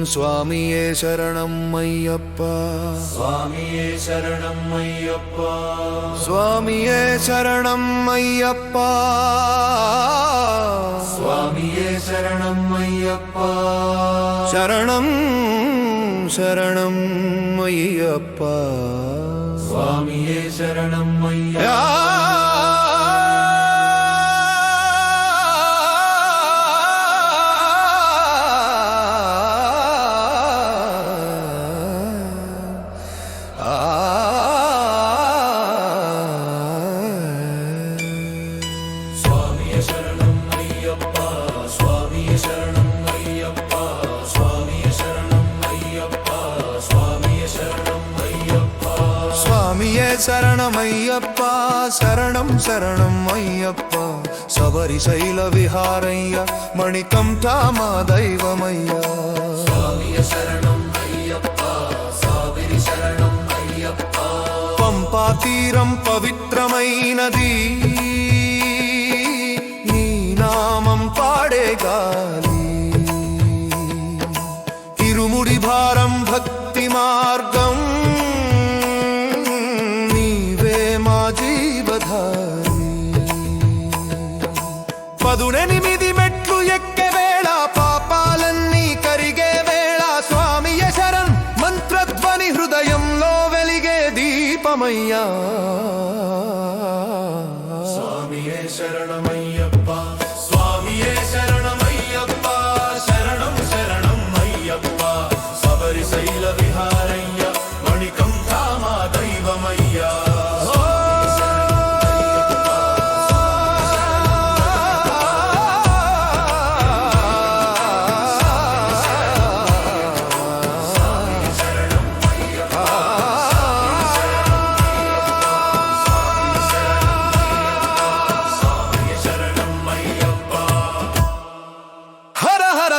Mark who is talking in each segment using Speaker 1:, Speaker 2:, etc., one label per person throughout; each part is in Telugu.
Speaker 1: స్వామియే శరణమయ్యప్ప
Speaker 2: స్వామియే శరణమయ్యప్ప
Speaker 1: స్వామియే శరణమయ్యప్ప
Speaker 2: స్వామియే శరణమయ్యప్ప
Speaker 1: శరణం శరణం అయ్యప్ప
Speaker 2: స్వామియే శరణమయ్యప్ప స్వామియే శరణమయ్యప్ప స్వామియే శరణమయ్యప్ప స్వామియే శరణమయ్యప్ప స్వామియే శరణమయ్యప్ప
Speaker 1: స్వామియే శరణమయ్యప్ప శరణం శరణం అయ్యప్ప శబరిశైల విహారయ్య మణికంఠ మా దైవమయ్య
Speaker 2: స్వామియే శరణమయ్యప్ప స్వామియే శరణమయ్యప్ప
Speaker 1: పంపా తీరం పవిత్రమైనది నీ నామం పాడే గాలి ఇరుముడి భారం భక్తి మార్గం నీవే మా జీవధారి 18 మెట్లు ఎక్కే వేళ పాపాలన్నీ కరిగే వేళ స్వామియే శరణ్ మంత్రధ్వని హృదయంలో వెలిగే దీపమయ్యా
Speaker 2: స్వామియే శరణమయ్యప్ప స్వామియే శరణమయ్యప్ప శరణం శరణం అయ్యప్ప శబరిశైల విహారయ్య మణికంఠ మా దైవమయ్యా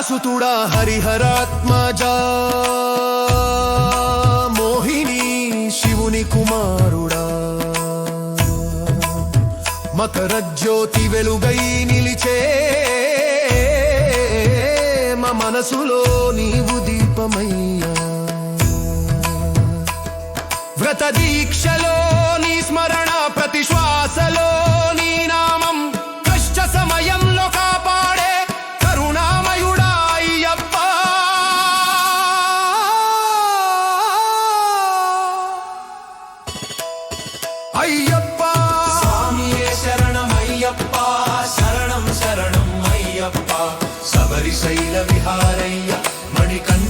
Speaker 1: సుతుడా హరిహరాత్మజా మోహిని శివుని కుమారుడా మకర జ్యోతి వెలుగై నిలిచే మా మనసులో నీవు దీపమయ్యా వ్రత దీక్షలో నీ స్మరణ ప్రతి శ్వాసలో నీ నామం కష్ట సమయంలో కాపాడే కరుణామయుడా అయ్యప్ప అయ్యప్ప
Speaker 2: స్వామియే శరణమయ్యప్ప శరణం శరణం అయ్యప్ప శబరిశైల విహారయ్య మణికంఠ